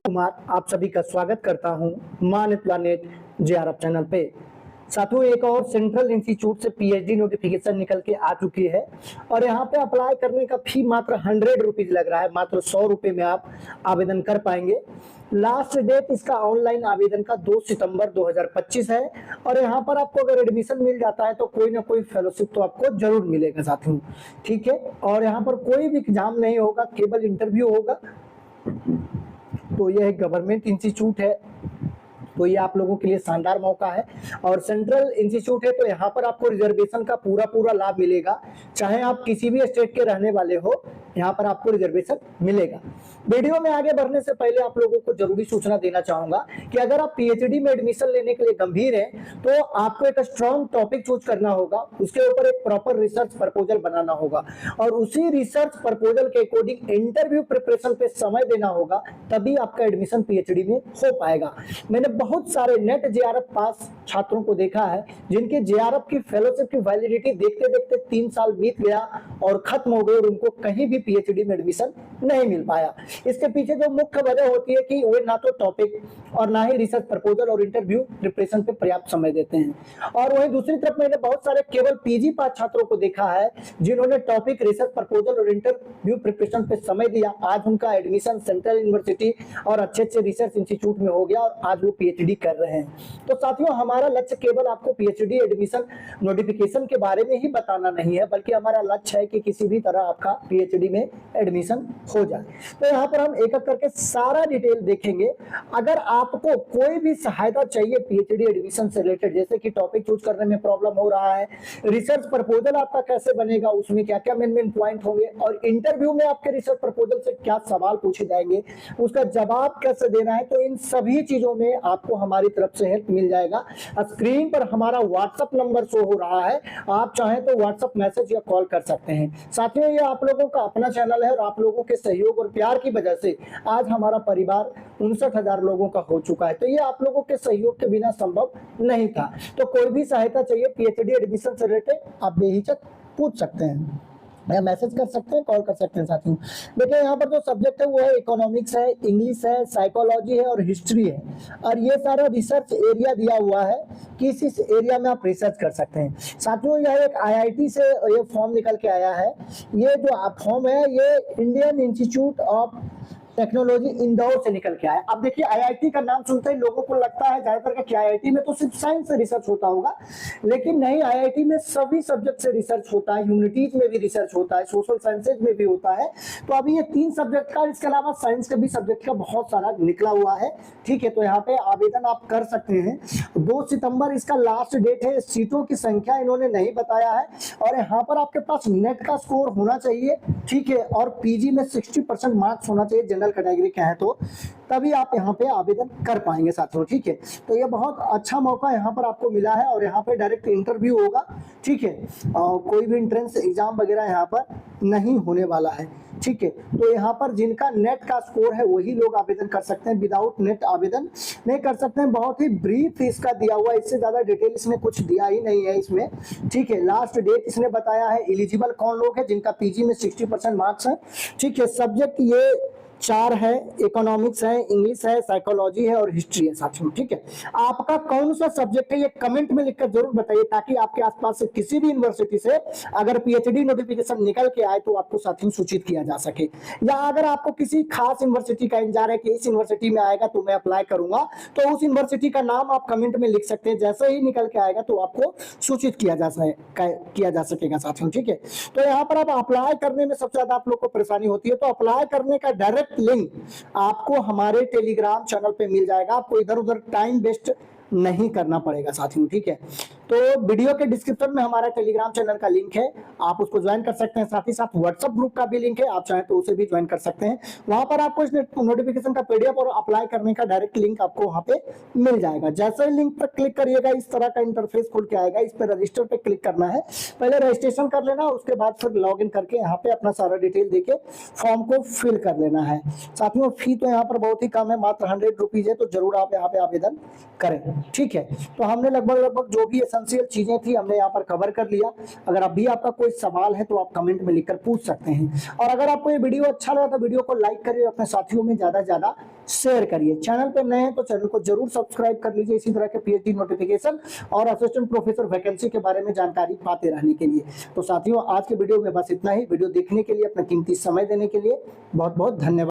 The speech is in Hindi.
कुमार आप सभी का स्वागत करता हूं मानित प्लानेट जेआरएफ चैनल पे। साथियों, एक और सेंट्रल इंस्टीट्यूट से पीएचडी नोटिफिकेशन निकल के आ चुकी है और यहाँ पे अप्लाई करने का फी मात्र 100 रुपीज लग रहा है। मात्र 100 रुपए में आप आवेदन कर पाएंगे। लास्ट डेट इसका ऑनलाइन आवेदन का 2 सितंबर 2025 है और यहाँ पर आपको अगर एडमिशन मिल जाता है तो कोई ना कोई फेलोशिप तो आपको जरूर मिलेगा साथियों, ठीक है। और यहाँ पर कोई भी एग्जाम नहीं होगा, केवल इंटरव्यू होगा। तो यह एक गवर्नमेंट इंस्टीट्यूट है, तो ये आप लोगों के लिए शानदार मौका है। और सेंट्रल इंस्टीट्यूट है तो यहाँ पर आपको रिजर्वेशन का पूरा लाभ मिलेगा। चाहे आप किसी भी स्टेट के रहने वाले हो, यहाँ पर आपको रिजर्वेशन मिलेगा। वीडियो में आगे बढ़ने से पहले आप लोगों को जरूरी सूचना देना चाहूंगा कि अगर आप पीएचडी में एडमिशन लेने के लिए गंभीर हैं तो आपको एक स्ट्रॉन्ग टॉपिक चूज करना होगा, उसके ऊपर एक प्रॉपर रिसर्च प्रपोजल बनाना होगा और उसी रिसर्च प्रपोजल के अकॉर्डिंग इंटरव्यू प्रिपरेशन पे समय देना होगा, तभी आपका एडमिशन पीएचडी में हो पाएगा। मैंने बहुत सारे नेट जेआरएफ पास छात्रों को देखा है जिनके जेआरएफ की फेलोशिप की वैलिडिटी देखते देखते 3 साल बीत गया और खत्म हो गई और उनको कहीं भी पीएचडी में एडमिशन नहीं मिल पाया। इसके पीछे जो मुख्य वजह होती है कि वे ना तो टॉपिक और ना ही रिसर्च प्रपोजल और इंटरव्यू प्रिपरेशन पे पर्याप्त समय देते हैं। और वहीं दूसरी तरफ मैंने बहुत सारे केवल पीजी पास छात्रों को देखा है जिन्होंने टॉपिक, रिसर्च प्रपोजल और इंटरव्यू प्रिपरेशन पे समय दिया। आज उनका एडमिशन सेंट्रल यूनिवर्सिटी और अच्छे रिसर्च इंस्टीट्यूट में हो गया और आज वो पीएचडी कर रहे हैं। तो साथियों, हमारा लक्ष्य केवल आपको पीएचडी एडमिशन नोटिफिकेशन के बारे में ही बताना नहीं है, बल्कि हमारा लक्ष्य है कि किसी भी तरह आपका पीएचडी में एडमिशन हो जाए। तो यहाँ पर हम एक एक करके सारा डिटेल देखेंगे। अगर आपको कोई भी सहायता चाहिए पीएचडी एडमिशन से रिलेटेड, जैसे कि टॉपिक चूज करने में प्रॉब्लम हो रहा है, रिसर्च प्रपोजल आपका कैसे बनेगा, उसमें क्या क्या मेन पॉइंट होंगे और इंटरव्यू में आपके रिसर्च प्रपोजल से क्या सवाल पूछे जाएंगे, उसका जवाब कैसे देना है, तो इन सभी चीजों में आपको हमारी तरफ से हेल्प मिल जाएगा। स्क्रीन पर हमारा व्हाट्सएप नंबर शो हो रहा है, आप चाहें तो व्हाट्सएप मैसेज या कॉल कर सकते हैं। साथियों, ये आप लोगों का अपना चैनल है और आप लोगों के सहयोग और प्यार की वजह से आज हमारा परिवार 59,000 लोगों का हो चुका है। तो ये आप लोगों के सहयोग के बिना संभव नहीं था। तो कोई भी सहायता चाहिए पीएचडी एडमिशन से रिलेटेड, आप बेहिचक पूछ सकते हैं या मैसेज कर सकते हैं, कॉल कर सकते हैं। साथियों देखिए, यहाँ पर जो सब्जेक्ट है वो है इकोनॉमिक्स है, इंग्लिश है, साइकोलॉजी है और हिस्ट्री है। और ये सारा रिसर्च एरिया दिया हुआ है कि इस एरिया में आप रिसर्च कर सकते हैं। साथियों, यह एक आईआईटी से ये फॉर्म निकल के आया है। ये जो फॉर्म है ये Indian institute of technology Indore से निकल के आया। अब देखिए, आईआईटी का नाम सुनते ही लोगों को लगता है ज्यादातर कि आईआईटी में तो सिर्फ साइंस से रिसर्च होता होगा, लेकिन नहीं, आईआईटी में सभी सब्जेक्ट से रिसर्च होता है। ह्यूमैनिटीज में भी रिसर्च होता है, सोशल साइंसेज में भी होता है। तो अभी ये 3 सब्जेक्ट का, इसके अलावा साइंस के भी सब्जेक्ट का बहुत सारा निकला हुआ है, ठीक है। तो यहाँ पे आवेदन आप कर सकते हैं। 2 सितंबर इसका लास्ट डेट है। सीटों की संख्या इन्होंने नहीं बताया है और यहाँ पर आपके पास नेट का स्कोर होना चाहिए, ठीक है, और पीजी में 60% मार्क्स होना चाहिए जनरल कैटेगरी के हैं तो, तभी आप यहाँ पे आवेदन कर पाएंगे साथियों, ठीक है। तो ये बहुत अच्छा मौका यहाँ पर आपको मिला है और यहाँ पे डायरेक्ट इंटरव्यू होगा, ठीक है। और कोई भी एंट्रेंस एग्जाम वगैरह यहाँ पर नहीं होने वाला है, ठीक है। तो यहाँ पर जिनका नेट का स्कोर है वही लोग आवेदन कर सकते हैं, विदाउट नेट आवेदन नहीं कर सकते हैं। बहुत ही ब्रीफ इसका दिया हुआ है, इससे ज्यादा डिटेल इसमें कुछ दिया ही नहीं है इसमें, ठीक है। लास्ट डेट इसने बताया है। एलिजिबल कौन लोग है? जिनका पीजी में 60% मार्क्स है, ठीक है। सब्जेक्ट ये 4 है, इकोनॉमिक्स है, इंग्लिश है, साइकोलॉजी है और हिस्ट्री है साथियों, ठीक है। आपका कौन सा सब्जेक्ट है ये कमेंट में लिखकर जरूर बताइए, ताकि आपके आसपास से किसी भी यूनिवर्सिटी से अगर पीएचडी नोटिफिकेशन निकल के आए तो आपको साथियों सूचित किया जा सके। या अगर आपको किसी खास यूनिवर्सिटी का इंतजार है कि इस यूनिवर्सिटी में आएगा तो मैं अप्लाई करूंगा, तो उस यूनिवर्सिटी का नाम आप कमेंट में लिख सकते हैं। जैसे ही निकल के आएगा तो आपको सूचित किया जा सकेगा साथियों, ठीक है। तो यहाँ पर आप अप्लाई करने में सबसे ज्यादा आप लोग को परेशानी होती है, तो अप्लाई करने का डायरेक्ट लिंक आपको हमारे टेलीग्राम चैनल पे मिल जाएगा। आपको इधर उधर टाइम वेस्ट नहीं करना पड़ेगा साथियों, ठीक है। तो वीडियो के डिस्क्रिप्शन में हमारा टेलीग्राम चैनल का लिंक है, आप उसको ज्वाइन कर सकते हैं। साथ ही साथ व्हाट्सएप ग्रुप का भी लिंक है, आप चाहें तो उसे भी ज्वाइन कर सकते हैं। वहां पर आपको इस नोटिफिकेशन का पीडीएफ और अप्लाई करने का डायरेक्ट लिंक आपको वहां पे मिल जाएगा। जैसे ही लिंक पर क्लिक करिएगा इस तरह का इंटरफेस खुल के आएगा। इस पर रजिस्टर पे क्लिक करना है, पहले रजिस्ट्रेशन कर लेना, उसके बाद फिर लॉग इन करके यहाँ पे अपना सारा डिटेल देके फॉर्म को फिल कर लेना है। साथियों, फी तो यहाँ पर बहुत ही कम है, मात्र 100 रुपीज है। तो जरूर आप यहाँ पे आवेदन करें, ठीक है। तो हमने लगभग जो भी एसेंशियल चीजें थी हमने यहाँ पर कवर कर लिया। अगर अभी आपका कोई सवाल है तो आप कमेंट में लिखकर पूछ सकते हैं। और अगर आपको ये वीडियो अच्छा लगा तो वीडियो को लाइक करिए, अपने साथियों में ज्यादा से ज्यादा शेयर करिए। चैनल पर नए हैं तो चैनल को जरूर सब्सक्राइब कर लीजिए इसी तरह के पीएचडी नोटिफिकेशन और असिस्टेंट प्रोफेसर वैकेंसी के बारे में जानकारी पाते रहने के लिए। तो साथियों, आज के वीडियो में बस इतना ही। वीडियो देखने के लिए, अपना कीमती समय देने के लिए बहुत बहुत धन्यवाद।